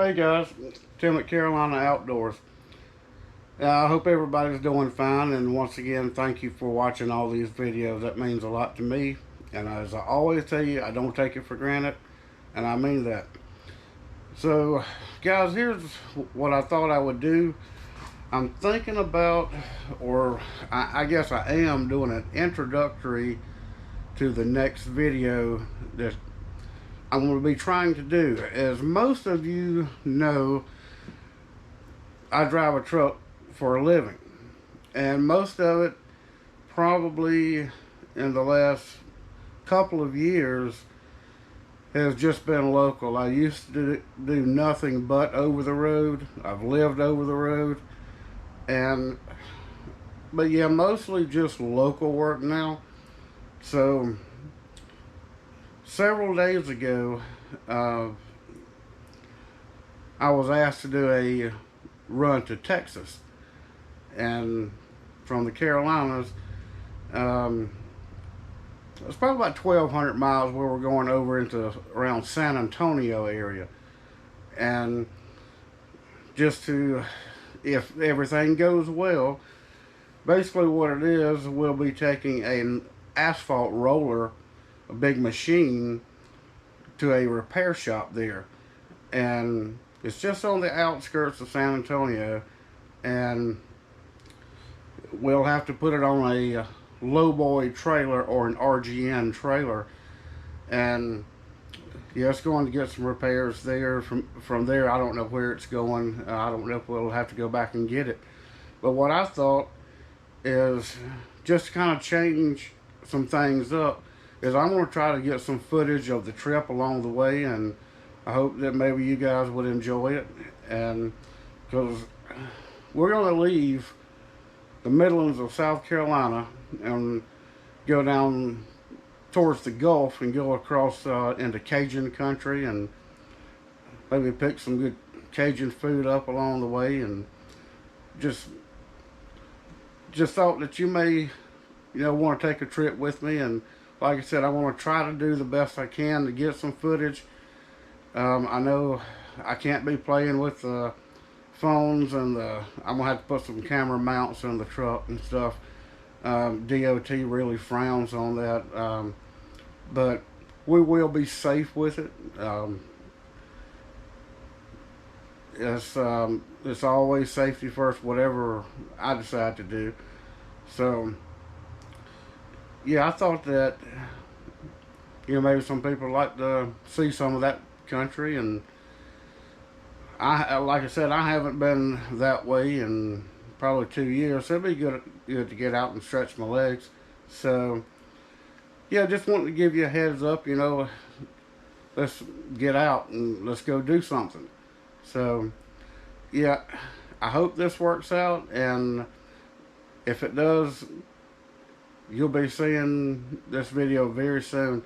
Hey guys, Tim at Carolina Outdoors. I hope everybody's doing fine, and once again, thank you for watching all these videos. That means a lot to me, and as I always tell you, I don't take it for granted, and I mean that. So, guys, here's what I thought I would do. I'm thinking about, or I guess I am doing an introductory to the next video that I'm going to be trying to do. As most of you know, I drive a truck for a living, and most of it probably in the last couple of years has just been local. I used to do nothing but over the road. I've lived over the road, but yeah, mostly just local work now. So several days ago, I was asked to do a run to Texas, and from the Carolinas, it's probably about 1,200 miles where we're going over into around San Antonio area. And just to, if everything goes well, basically what it is, we'll be taking an asphalt roller, a big machine, to a repair shop there. And it's just on the outskirts of San Antonio, and we'll have to put it on a lowboy trailer or an RGN trailer, and yeah, it's going to get some repairs there. From there, I don't know where it's going. I don't know if we'll have to go back and get it. But what I thought is, just to kind of change some things up, is I'm going to try to get some footage of the trip along the way, and I hope that maybe you guys would enjoy it. And because we're going to leave the Midlands of South Carolina and go down towards the Gulf and go across into Cajun country, and maybe pick some good Cajun food up along the way, and just thought that you may want to take a trip with me. And like I said, I want to try to do the best I can to get some footage. I know I can't be playing with the phones, and I'm gonna have to put some camera mounts in the truck and stuff. DOT really frowns on that, but we will be safe with it. It's always safety first, whatever I decide to do. So yeah, I thought that maybe some people like to see some of that country, and like I said, I haven't been that way in probably 2 years, so it'd be good to get out and stretch my legs. So yeah, just wanted to give you a heads up. Let's get out and let's go do something. So yeah, I hope this works out, and if it does, you'll be seeing this video very soon.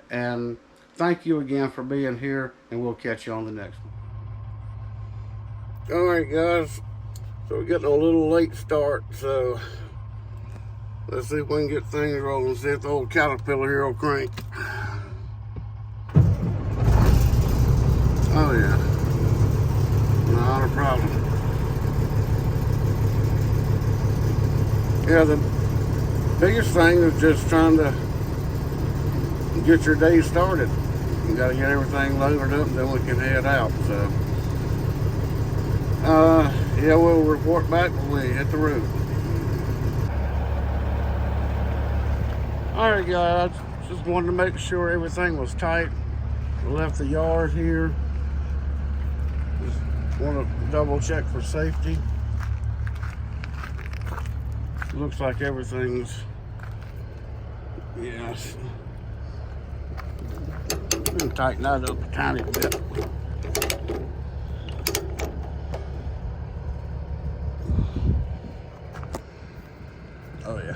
And thank you again for being here, and we'll catch you on the next one. Alright guys, so we're getting a little late start, so let's see if we can get things rolling. See if the old Caterpillar here will crank. Oh yeah, not a problem. Yeah, the biggest thing is just trying to get your day started. You gotta get everything loaded up, and then we can head out. So yeah, we'll report back when we hit the road. Alright guys, just wanted to make sure everything was tight. We left the yard here. Just want to double check for safety. Looks like everything's, yes. I'm gonna tighten that up a tiny bit. Oh yeah.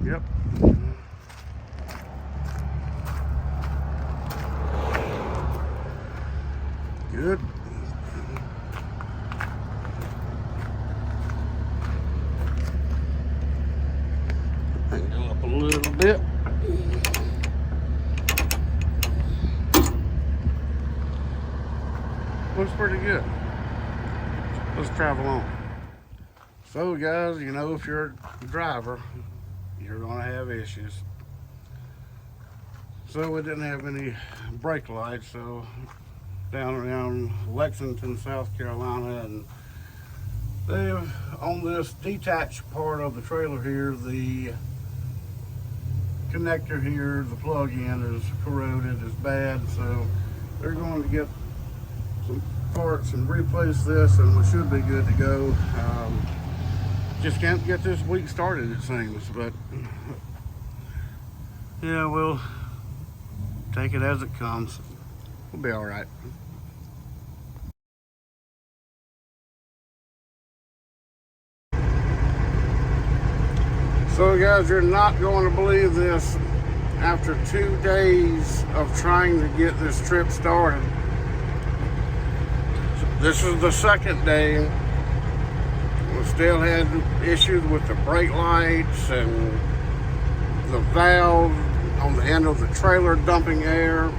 Yep. Good. Go up a little bit. Looks pretty good. Let's travel on. So guys, you know, if you're a driver, you're gonna have issues. So we didn't have any brake lights, so down around Lexington, South Carolina, and they've, on this detached part of the trailer here, the connector here, the plug-in is corroded, is bad, so they're going to get some parts and replace this, and we should be good to go. Just can't get this week started, it seems, but yeah, we'll take it as it comes. We'll be all right. So guys, you're not going to believe this. After 2 days of trying to get this trip started, this is the second day. We still had issues with the brake lights and the valve on the end of the trailer dumping air.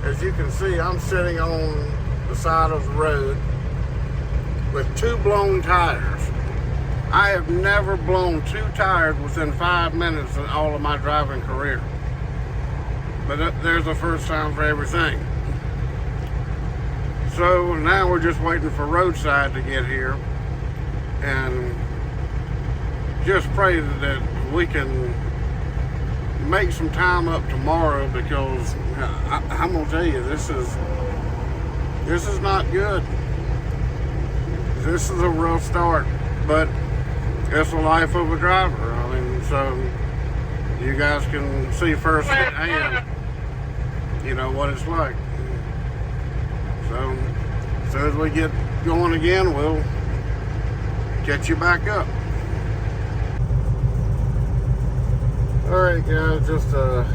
As you can see, I'm sitting on the side of the road with 2 blown tires. I have never blown 2 tires within 5 minutes in all of my driving career. But there's the first time for everything. So now we're just waiting for roadside to get here, and just pray that we can make some time up tomorrow, because I'm gonna tell you, this is not good. This is a rough start, but it's the life of a driver. I mean, so you guys can see firsthand, you know, what it's like. So as soon as we get going again, we'll get you back up. All right, guys, just a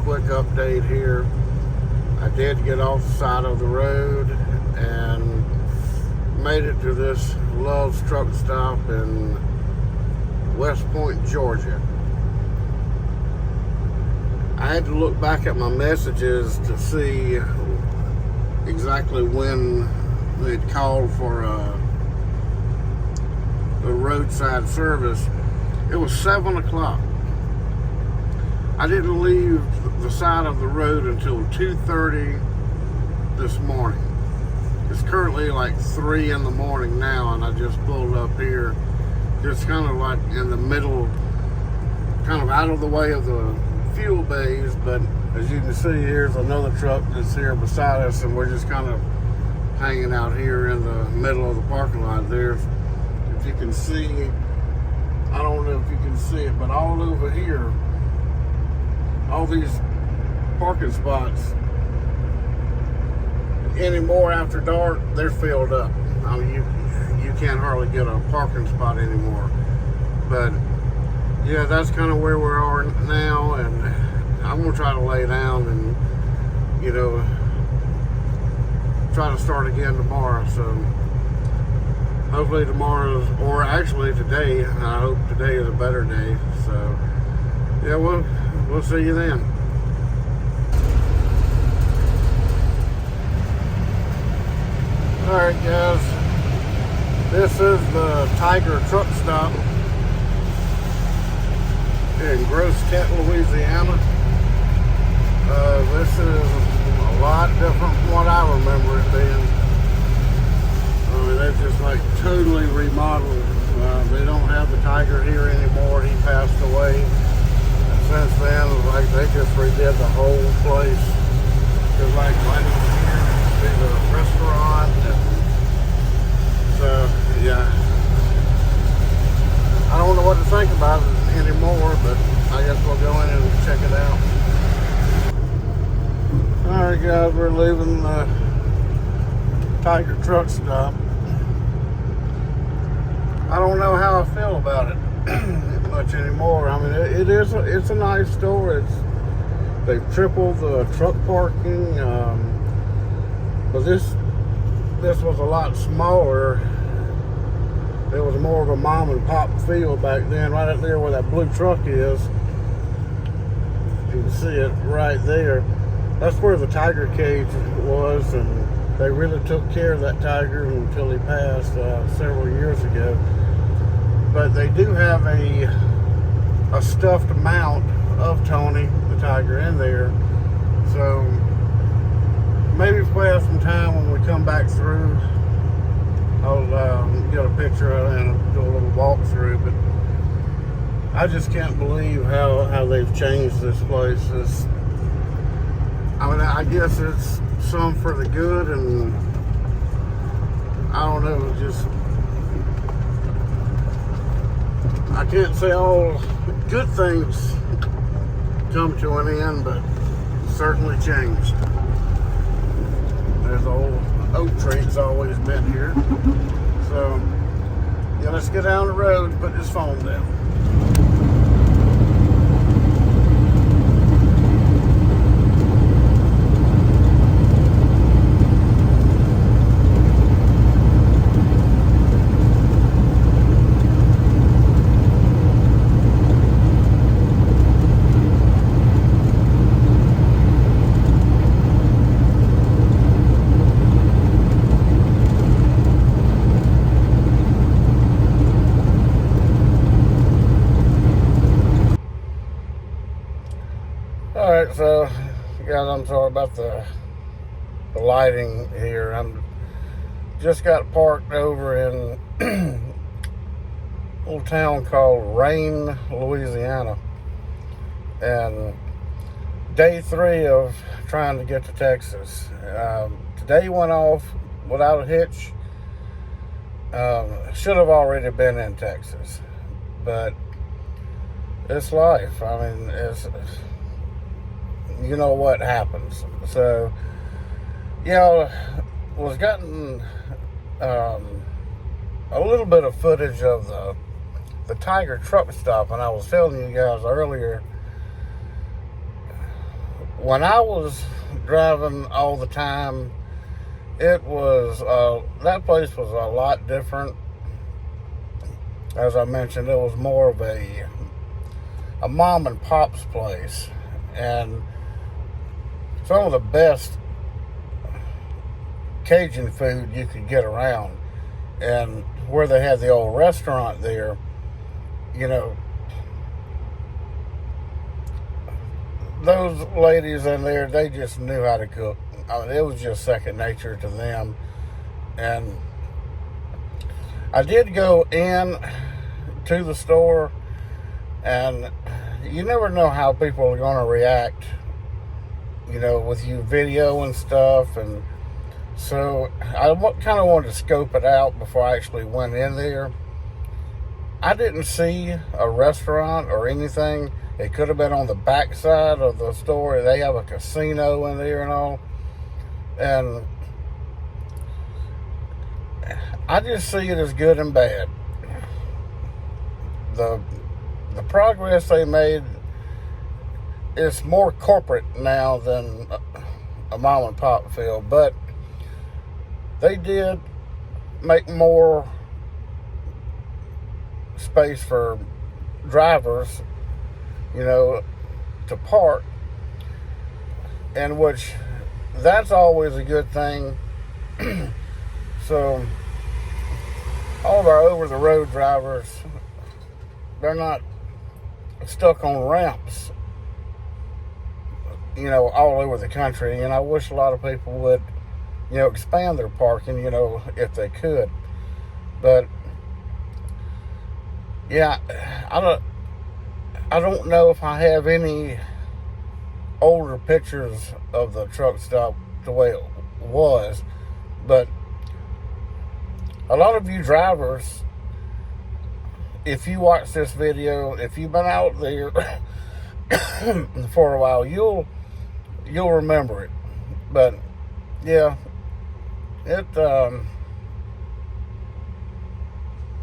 quick update here. I did get off the side of the road and made it to this Love's truck stop in West Point, Georgia. I had to look back at my messages to see exactly when they'd called for a roadside service. It was 7 o'clock. I didn't leave the side of the road until 2:30 this morning. It's currently like 3 in the morning now, and I just pulled up here. Just kind of like in the middle, kind of out of the way of the fuel bays, but as you can see, here's another truck that's here beside us, and we're just kind of hanging out here in the middle of the parking lot there. If you can see, I don't know if you can see it, but all over here, all these parking spots, anymore after dark, they're filled up. I mean, you can't hardly get a parking spot anymore. But yeah, that's kind of where we are now, and I'm gonna try to lay down and, you know, try to start again tomorrow. So hopefully tomorrow's, or actually today, I hope today is a better day. So yeah, we'll see you then. Alright guys, this is the Tiger truck stop in Grosse Tente, Louisiana. This is a lot different from what I remember it being. I mean, they've just like totally remodeled. They don't have the Tiger here anymore. He passed away. And since then, like, they just redid the whole place. There's like right over here, there's a restaurant. So yeah, I don't know what to think about it anymore, but I guess we'll go in and check it out. Alright guys, we're leaving the Tiger truck stop. I don't know how I feel about it much anymore. I mean, it's a nice store. They've tripled the truck parking, but this was a lot smaller It was more of a mom and pop field back then, right up there where that blue truck is. You can see it right there. That's where the tiger cage was, and they really took care of that tiger until he passed several years ago. But they do have a stuffed mount of Tony the tiger in there. So maybe if we have some time when we come back through, I'll get a picture of it and do a little walkthrough. But I just can't believe how they've changed this place. I mean, I guess it's some for the good, and I don't know, just I can't say all good things come to an end, but certainly changed. There's the old oak tree that's always been here. So, yeah, let's get down the road and put this phone down. Alright, so guys, I'm sorry about the lighting here. I'm just got parked over in a little town called Rayne, Louisiana, and day 3 of trying to get to Texas. Today went off without a hitch. Should have already been in Texas, but it's life. I mean, you know what happens. So, was getting a little bit of footage of the Tiger truck stop, and I was telling you guys earlier, when I was driving all the time, it was that place was a lot different. As I mentioned, it was more of a mom and pop's place, and some of the best Cajun food you could get around. And where they had the old restaurant there, those ladies in there, they just knew how to cook. I mean, it was just second nature to them. And I did go in to the store, and you never know how people are going to react, with you video and stuff. And so I kind of wanted to scope it out before I actually went in there. I didn't see a restaurant or anything. It could have been on the back side of the store. They have a casino in there and all. And I just see it as good and bad. The progress they made is more corporate now than a mom and pop feel, but they did make more space for drivers, to park, and which that's always a good thing. So all of our over-the-road drivers, they're not stuck on ramps, all over the country. And I wish a lot of people would, expand their parking, if they could. But yeah, I don't know if I have any older pictures of the truck stop the way it was, but a lot of you drivers, if you watch this video, if you've been out there for a while, you'll remember it. But yeah,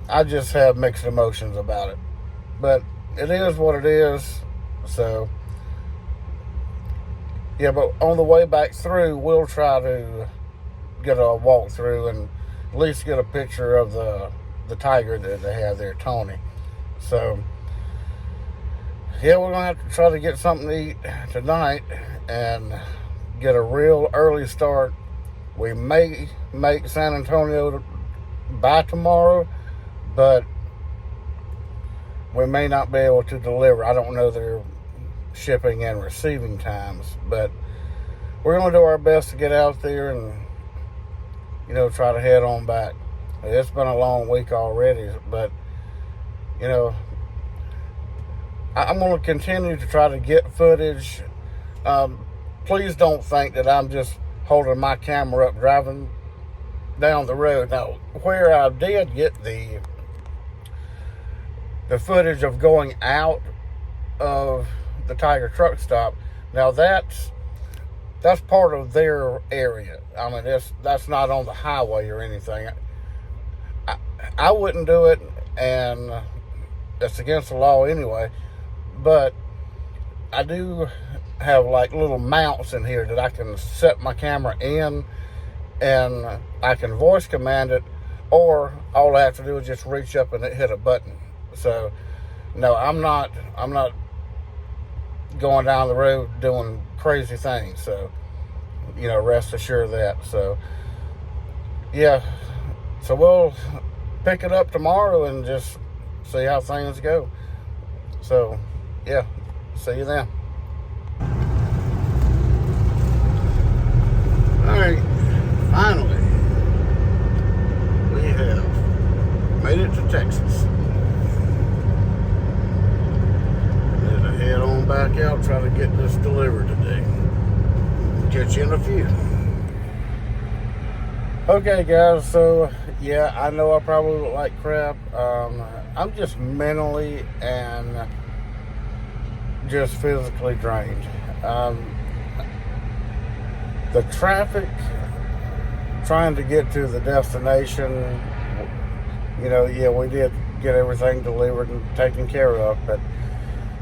I just have mixed emotions about it, but it is what it is. So yeah, but on the way back through, we'll try to get a walkthrough and at least get a picture of the the tiger that they have there, Tony. So, yeah, we're going to have to try to get something to eat tonight and get a real early start. We may make San Antonio by tomorrow, but we may not be able to deliver. I don't know their shipping and receiving times, but we're going to do our best to get out there and, try to head on back. It's been a long week already, but, I'm going to continue to try to get footage. Please don't think that I'm just holding my camera up driving down the road. Now, where I did get the footage of going out of the Tiger truck stop, now that's part of their area. I mean, that's not on the highway or anything. I wouldn't do it, and it's against the law anyway, but I do have like little mounts in here that I can set my camera in, and I can voice command it, or all I have to do is just reach up and hit a button. So, no, I'm not going down the road doing crazy things. So, rest assured of that. So, yeah. So we'll pick it up tomorrow and just see how things go. So, yeah. See you then. Alright. Finally, we have made it to Texas. Head on back out, try to get this delivered today. Catch you in a few. Okay, guys, so yeah, I know I probably look like crap. I'm just mentally and just physically drained. The traffic trying to get to the destination, yeah, we did get everything delivered and taken care of, but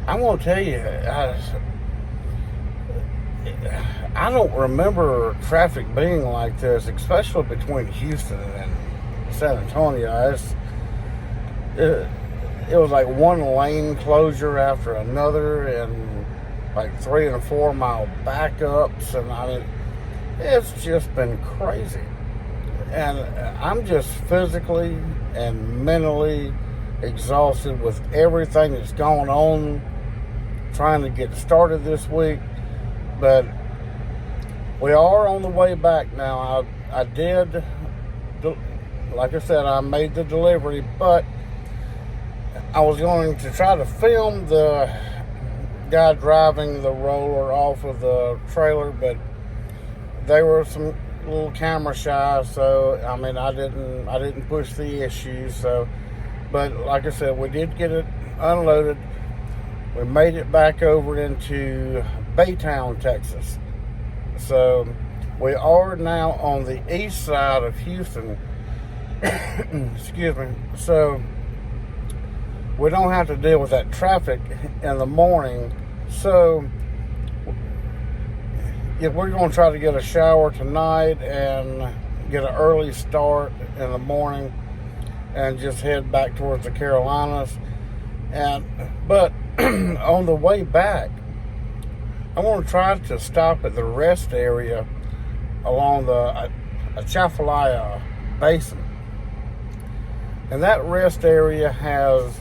I'm going to tell you, I don't remember traffic being like this, especially between Houston and San Antonio. It was like one lane closure after another, and like 3 and 4 mile backups, and I mean, it's just been crazy. And I'm just physically and mentally exhausted with everything that's going on, trying to get started this week. But we are on the way back now. I did, like I said, I made the delivery, but I was going to try to film the guy driving the roller off of the trailer, but they were some little camera shy, so I mean, I didn't push the issue. So, but like I said, we did get it unloaded. We made it back over into Baytown, Texas. So we are now on the east side of Houston. Excuse me. So we don't have to deal with that traffic in the morning. So yeah, we're going to try to get a shower tonight and get an early start in the morning and just head back towards the Carolinas. But on the way back, I want to try to stop at the rest area along the Atchafalaya Basin. And that rest area has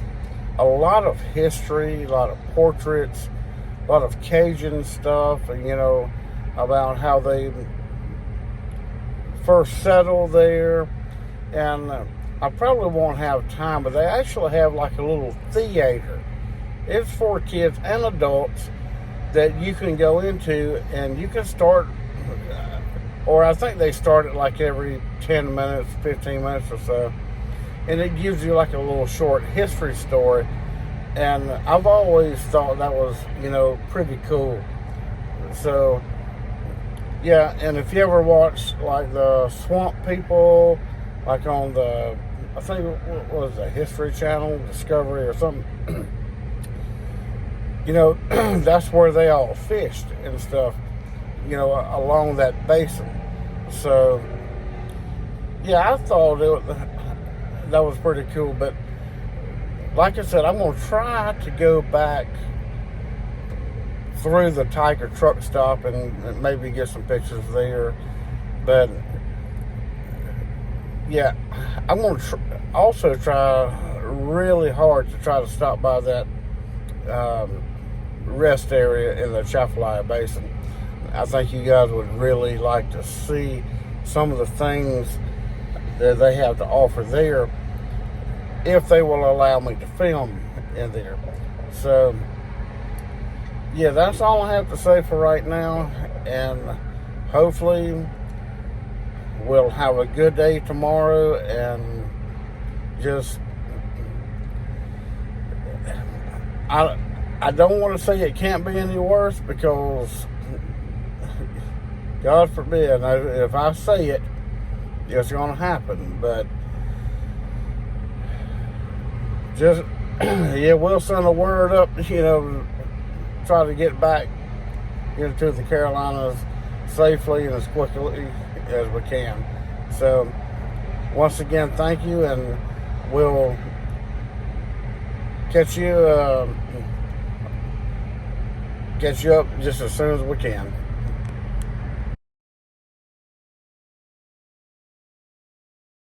a lot of history, a lot of portraits, a lot of Cajun stuff, and about how they first settled there. And I probably won't have time, but they actually have like a little theater. It's for kids and adults that you can go into, and you can start, or I think they start it like every 10 minutes, 15 minutes or so. And it gives you like a little short history story. And I've always thought that was, pretty cool. So, yeah, and if you ever watch like the Swamp People, like on the, I think it was the History Channel, Discovery or something, that's where they all fished and stuff, along that basin. So, yeah, I thought that was pretty cool. But like I said, I'm gonna try to go back through the Tiger truck stop and maybe get some pictures there. But yeah, I'm gonna also try really hard to try to stop by that rest area in the Atchafalaya Basin. I think you guys would really like to see some of the things that they have to offer there, if they will allow me to film in there. So yeah, that's all I have to say for right now, and hopefully we'll have a good day tomorrow. And just I don't want to say it can't be any worse, because God forbid, if I say it, it's going to happen. But just, yeah, we'll send a word up, try to get back into the Carolinas safely and as quickly as we can. So once again, thank you, and we'll catch you up just as soon as we can.